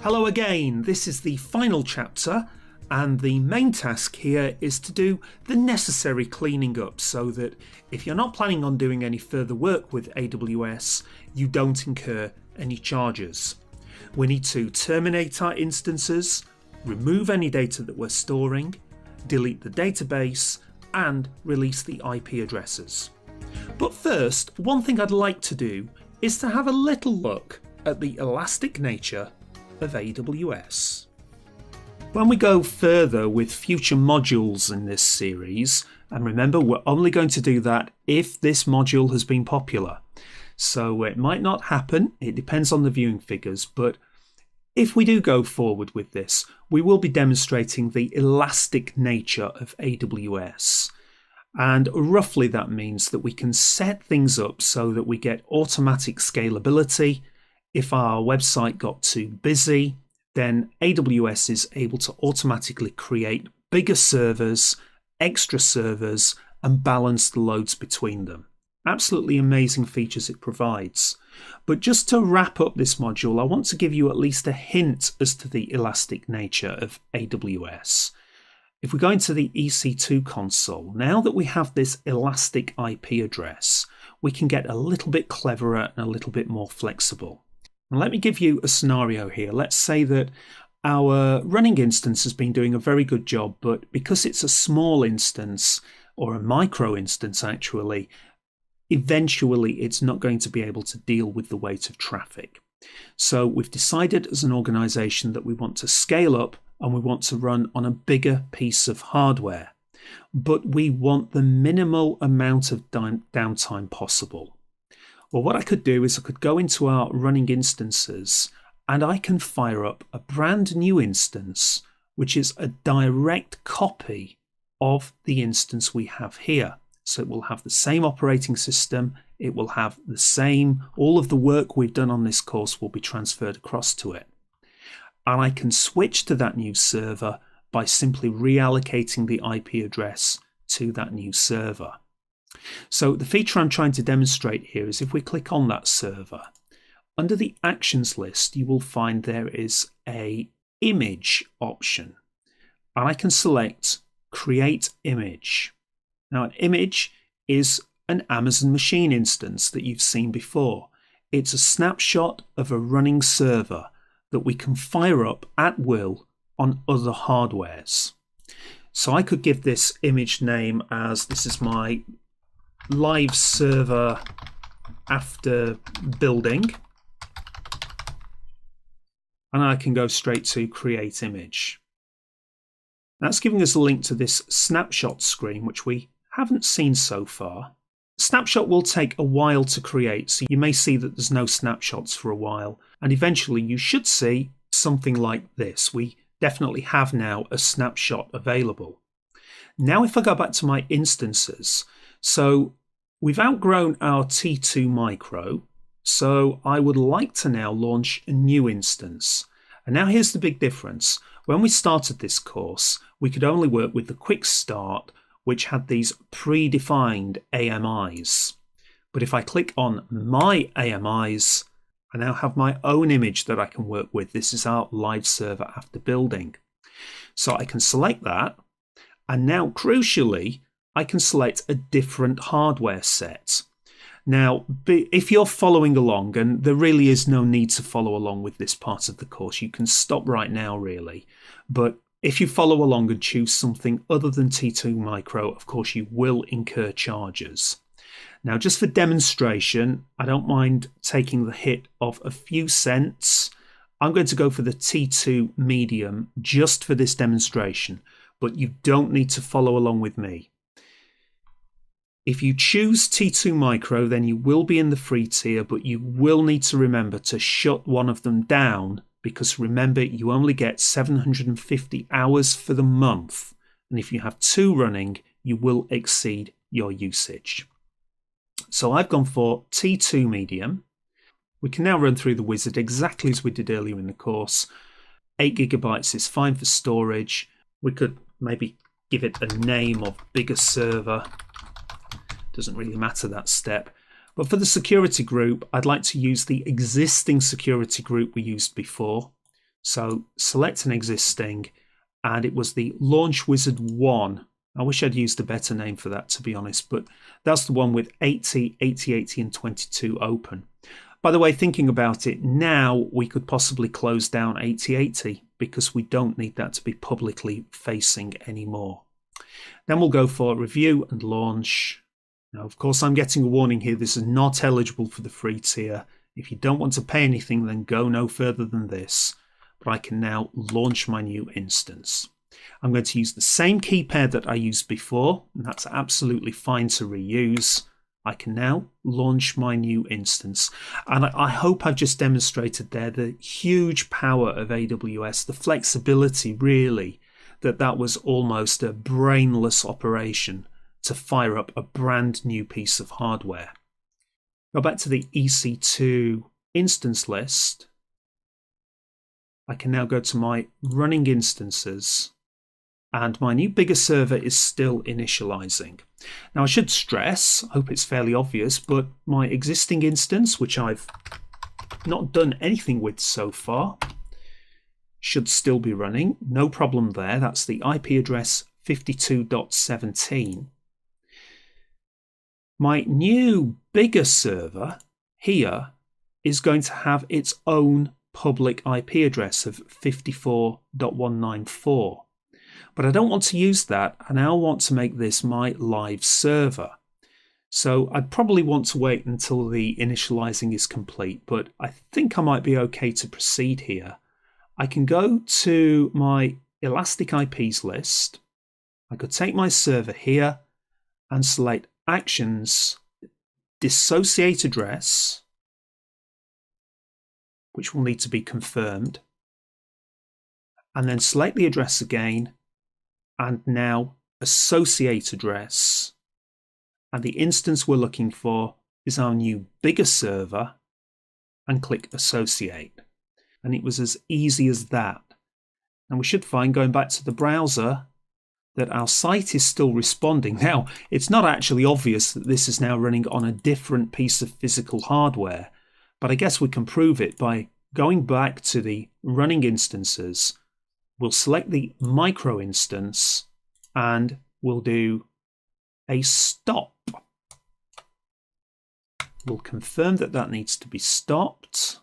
Hello again, this is the final chapter and the main task here is to do the necessary cleaning up so that if you're not planning on doing any further work with AWS, you don't incur any charges. We need to terminate our instances, remove any data that we're storing, delete the database and release the IP addresses. But first, one thing I'd like to do is to have a little look at the elastic nature of AWS. When we go further with future modules in this series, and remember we're only going to do that if this module has been popular. So it might not happen, it depends on the viewing figures, but if we do go forward with this, we will be demonstrating the elastic nature of AWS. And roughly that means that we can set things up so that we get automatic scalability. If our website got too busy, then AWS is able to automatically create bigger servers, extra servers, and balance the loads between them. Absolutely amazing features it provides. But just to wrap up this module, I want to give you at least a hint as to the elastic nature of AWS. If we go into the EC2 console, now that we have this elastic IP address, we can get a little bit cleverer and a little bit more flexible. Now let me give you a scenario here. Let's say that our running instance has been doing a very good job, but because it's a small instance, or a micro instance actually, eventually it's not going to be able to deal with the weight of traffic. So we've decided as an organization that we want to scale up and we want to run on a bigger piece of hardware, but we want the minimal amount of downtime possible. Well, what I could do is I could go into our running instances and I can fire up a brand new instance, which is a direct copy of the instance we have here. So it will have the same operating system, it will have the same, all of the work we've done on this course will be transferred across to it. And I can switch to that new server by simply reallocating the IP address to that new server. So the feature I'm trying to demonstrate here is if we click on that server, under the actions list you will find there is a image option and I can select create image. Now an image is an Amazon machine instance that you've seen before. It's a snapshot of a running server that we can fire up at will on other hardwares. So I could give this image name as this is my live server after building, and I can go straight to create image. That's giving us a link to this snapshot screen which we haven't seen so far. Snapshot will take a while to create, so you may see that there's no snapshots for a while, and eventually you should see something like this. We definitely have now a snapshot available. Now if I go back to my instances, so we've outgrown our T2 micro, so I would like to now launch a new instance. And now here's the big difference. When we started this course, we could only work with the quick start, which had these predefined AMIs. But if I click on my AMIs, I now have my own image that I can work with. This is our live server after building. So I can select that. And now, crucially, I can select a different hardware set. Now, if you're following along, and there really is no need to follow along with this part of the course, you can stop right now really. But if you follow along and choose something other than T2 Micro, of course you will incur charges. Now, just for demonstration, I don't mind taking the hit of a few cents. I'm going to go for the T2 Medium just for this demonstration, but you don't need to follow along with me. If you choose T2 Micro, then you will be in the free tier, but you will need to remember to shut one of them down because remember, you only get 750 hours for the month. And if you have two running, you will exceed your usage. So I've gone for T2 Medium. We can now run through the wizard exactly as we did earlier in the course. 8 GB is fine for storage. We could maybe give it a name of bigger server. Doesn't really matter that step. But for the security group, I'd like to use the existing security group we used before. So select an existing, and it was the Launch Wizard 1. I wish I'd used a better name for that, to be honest, but that's the one with 80, 80, 80 and 22 open. By the way, thinking about it, now we could possibly close down 8080 because we don't need that to be publicly facing anymore. Then we'll go for review and launch. Now, of course, I'm getting a warning here. This is not eligible for the free tier. If you don't want to pay anything, then go no further than this. But I can now launch my new instance. I'm going to use the same key pair that I used before, and that's absolutely fine to reuse. I can now launch my new instance. And I hope I've just demonstrated there the huge power of AWS, the flexibility really, that was almost a brainless operation to fire up a brand new piece of hardware. Go back to the EC2 instance list. I can now go to my running instances, and my new bigger server is still initializing. Now I should stress, I hope it's fairly obvious, but my existing instance, which I've not done anything with so far, should still be running. No problem there. That's the IP address 52.17. My new bigger server here is going to have its own public IP address of 54.194. But I don't want to use that. I now want to make this my live server. So I'd probably want to wait until the initializing is complete, but I think I might be okay to proceed here. I can go to my Elastic IPs list. I could take my server here and select Actions, Dissociate Address, which will need to be confirmed, and then select the address again, and now Associate Address. And the instance we're looking for is our new bigger server, and click Associate. And it was as easy as that. And we should find, going back to the browser, that our site is still responding. Now, it's not actually obvious that this is now running on a different piece of physical hardware, but I guess we can prove it by going back to the running instances. We'll select the micro instance and we'll do a stop. We'll confirm that that needs to be stopped.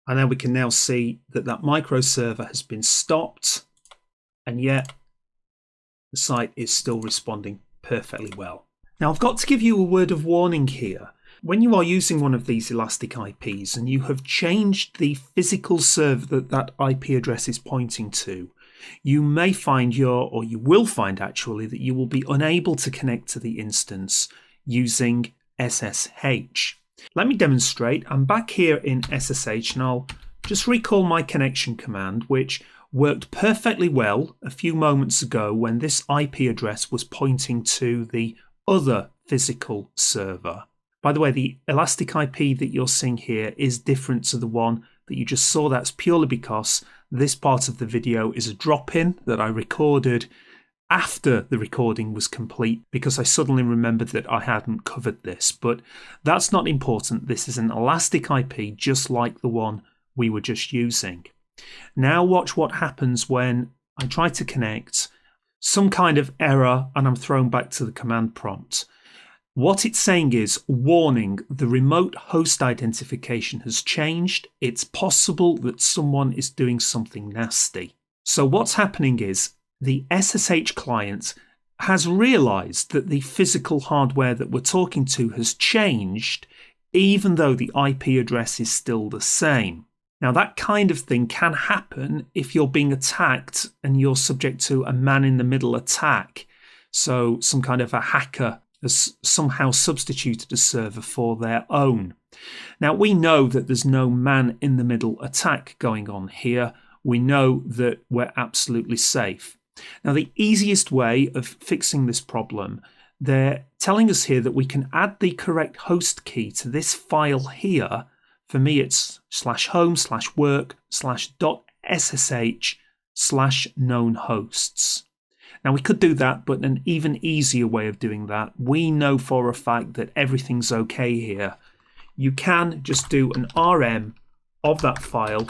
And then we can now see that that micro server has been stopped, and yet the site is still responding perfectly well. Now I've got to give you a word of warning here. When you are using one of these Elastic IPs and you have changed the physical server that IP address is pointing to, you may find or you will find actually, that you will be unable to connect to the instance using SSH. Let me demonstrate. I'm back here in SSH and I'll just recall my connection command, which worked perfectly well a few moments ago when this IP address was pointing to the other physical server. By the way, the Elastic IP that you're seeing here is different to the one that you just saw. That's purely because this part of the video is a drop-in that I recorded after the recording was complete, because I suddenly remembered that I hadn't covered this. But that's not important. This is an Elastic IP just like the one we were just using. Now watch what happens when I try to connect. Some kind of error and I'm thrown back to the command prompt. What it's saying is, warning, the remote host identification has changed. It's possible that someone is doing something nasty. So what's happening is the SSH client has realized that the physical hardware that we're talking to has changed, even though the IP address is still the same. Now that kind of thing can happen if you're being attacked and you're subject to a man-in-the-middle attack. So some kind of a hacker has somehow substituted a server for their own. Now we know that there's no man-in-the-middle attack going on here. We know that we're absolutely safe. Now the easiest way of fixing this problem, they're telling us here that we can add the correct host key to this file here. For me, it's /home/work/.ssh/known hosts. Now we could do that, but an even easier way of doing that, we know for a fact that everything's okay here. You can just do an RM of that file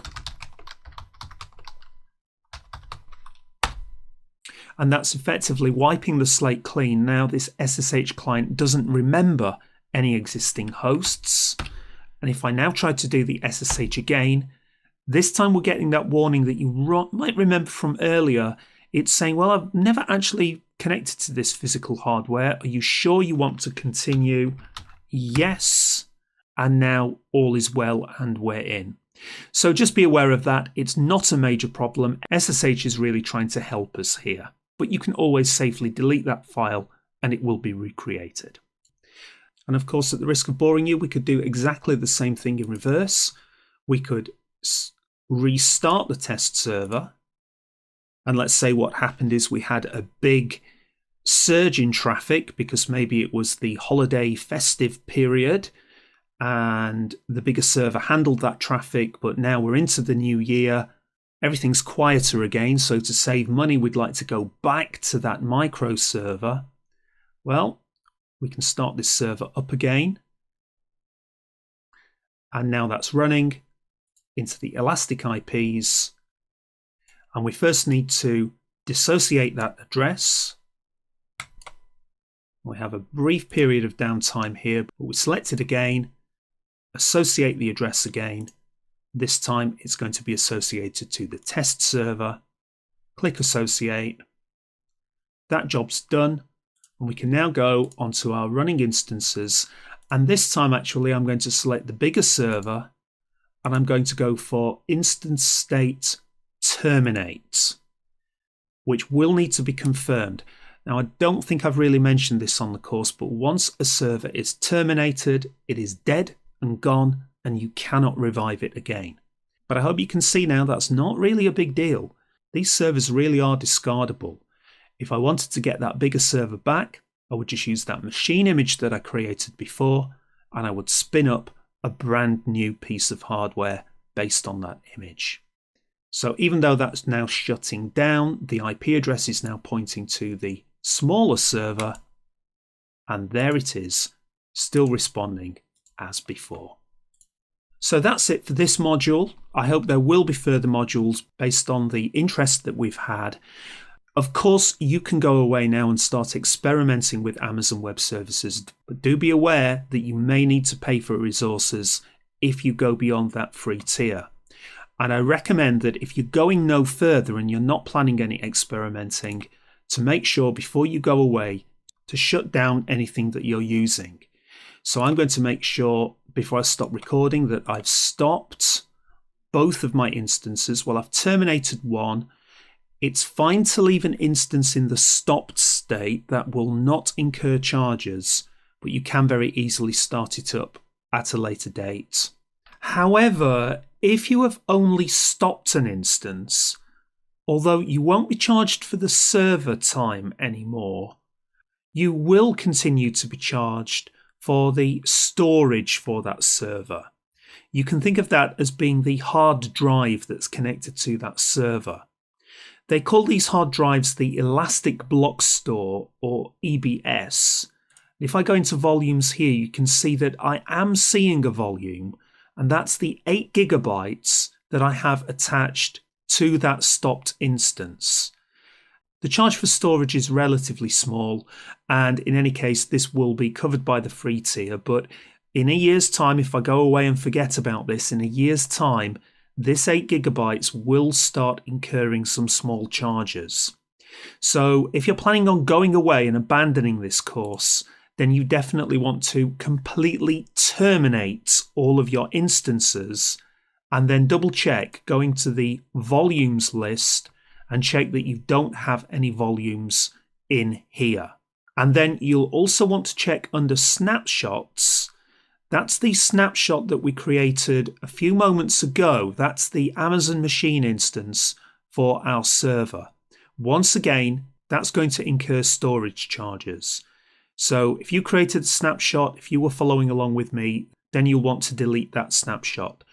and that's effectively wiping the slate clean. Now this SSH client doesn't remember any existing hosts, and if I now try to do the SSH again, this time we're getting that warning that you might remember from earlier. It's saying, well, I've never actually connected to this physical hardware. Are you sure you want to continue? Yes. And now all is well and we're in. So just be aware of that. It's not a major problem. SSH is really trying to help us here. But you can always safely delete that file and it will be recreated. And of course, at the risk of boring you, we could do exactly the same thing in reverse. We could restart the test server. And let's say what happened is we had a big surge in traffic because maybe it was the holiday festive period and the bigger server handled that traffic, but now we're into the new year. Everything's quieter again, so to save money, we'd like to go back to that micro server. Well, we can start this server up again. And now that's running into the elastic IPs. And we first need to dissociate that address. We have a brief period of downtime here, but we select it again, associate the address again. This time it's going to be associated to the test server. Click associate. That job's done. And we can now go onto our running instances. And this time actually I'm going to select the bigger server and I'm going to go for instance state terminate, which will need to be confirmed. Now, I don't think I've really mentioned this on the course, but once a server is terminated, it is dead and gone, and you cannot revive it again. But I hope you can see now that's not really a big deal. These servers really are discardable. If I wanted to get that bigger server back, I would just use that machine image that I created before, and I would spin up a brand new piece of hardware based on that image. So even though that's now shutting down, the IP address is now pointing to the smaller server, and there it is, still responding as before. So that's it for this module. I hope there will be further modules based on the interest that we've had. Of course, you can go away now and start experimenting with Amazon Web Services, but do be aware that you may need to pay for resources if you go beyond that free tier. And I recommend that if you're going no further and you're not planning any experimenting, to make sure before you go away to shut down anything that you're using. So I'm going to make sure before I stop recording that I've stopped both of my instances. Well, I've terminated one. It's fine to leave an instance in the stopped state that will not incur charges, but you can very easily start it up at a later date. However, if you have only stopped an instance, although you won't be charged for the server time anymore, you will continue to be charged for the storage for that server. You can think of that as being the hard drive that's connected to that server. They call these hard drives the Elastic Block Store, or EBS. If I go into volumes here, you can see that I am seeing a volume, and that's the 8 gigabytes that I have attached to that stopped instance. The charge for storage is relatively small, and in any case, this will be covered by the free tier. But in a year's time, if I go away and forget about this, in a year's time, this 8 gigabytes will start incurring some small charges. So if you're planning on going away and abandoning this course, then you definitely want to completely terminate all of your instances and then double check going to the volumes list and check that you don't have any volumes in here. And then you'll also want to check under snapshots. That's the snapshot that we created a few moments ago. That's the Amazon machine instance for our server. Once again, that's going to incur storage charges. So if you created a snapshot, if you were following along with me, then you'll want to delete that snapshot.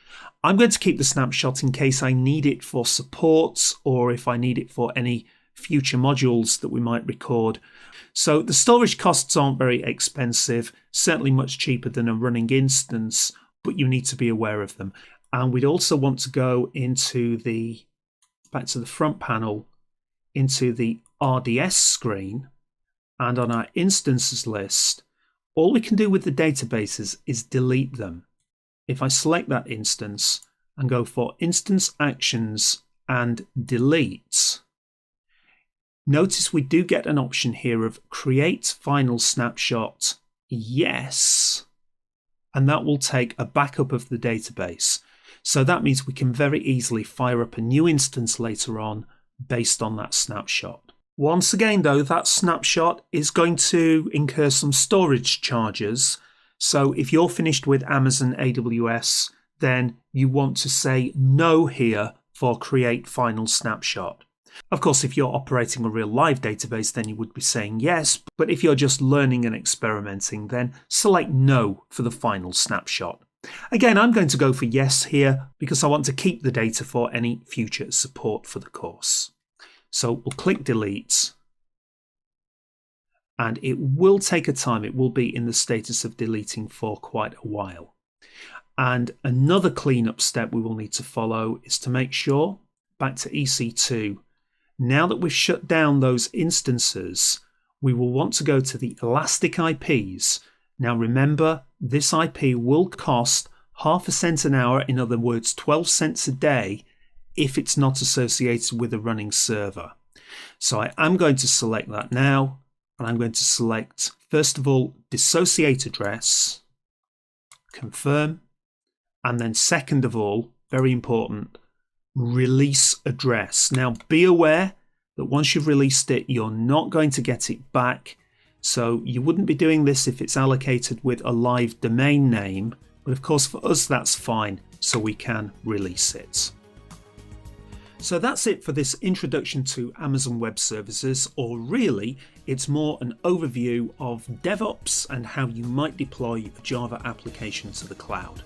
I'm going to keep the snapshot in case I need it for supports or if I need it for any future modules that we might record. So the storage costs aren't very expensive, certainly much cheaper than a running instance, but you need to be aware of them. And we'd also want to go into back to the front panel, into the RDS screen and on our instances list, all we can do with the databases is delete them. If I select that instance and go for Instance Actions and Delete, notice we do get an option here of Create Final Snapshot, Yes, and that will take a backup of the database. So that means we can very easily fire up a new instance later on based on that snapshot. Once again though, that snapshot is going to incur some storage charges. So if you're finished with Amazon AWS, then you want to say no here for Create Final Snapshot. Of course, if you're operating a real live database, then you would be saying yes. But if you're just learning and experimenting, then select no for the final snapshot. Again, I'm going to go for yes here because I want to keep the data for any future support for the course. So we'll click delete, and it will take a time. It will be in the status of deleting for quite a while. And another cleanup step we will need to follow is to make sure, back to EC2, now that we've shut down those instances, we will want to go to the elastic IPs. Now remember, this IP will cost ½ cent an hour, in other words 12 cents a day, if it's not associated with a running server. So I am going to select that now, and I'm going to select, first of all, dissociate address, confirm, and then second of all, very important, release address. Now be aware that once you've released it, you're not going to get it back. So you wouldn't be doing this if it's allocated with a live domain name, but of course for us that's fine, so we can release it. So that's it for this introduction to Amazon Web Services, or really it's more an overview of DevOps and how you might deploy a Java application to the cloud.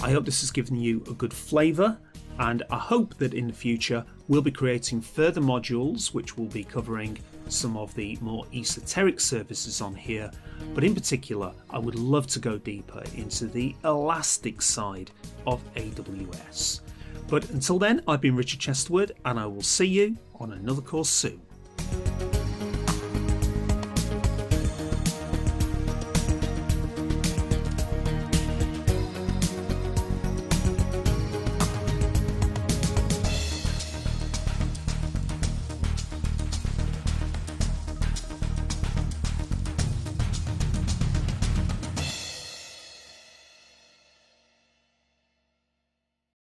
I hope this has given you a good flavour, and I hope that in the future we'll be creating further modules which will be covering some of the more esoteric services on here, but in particular I would love to go deeper into the elastic side of AWS. But until then, I've been Richard Chesterwood, and I will see you on another course soon.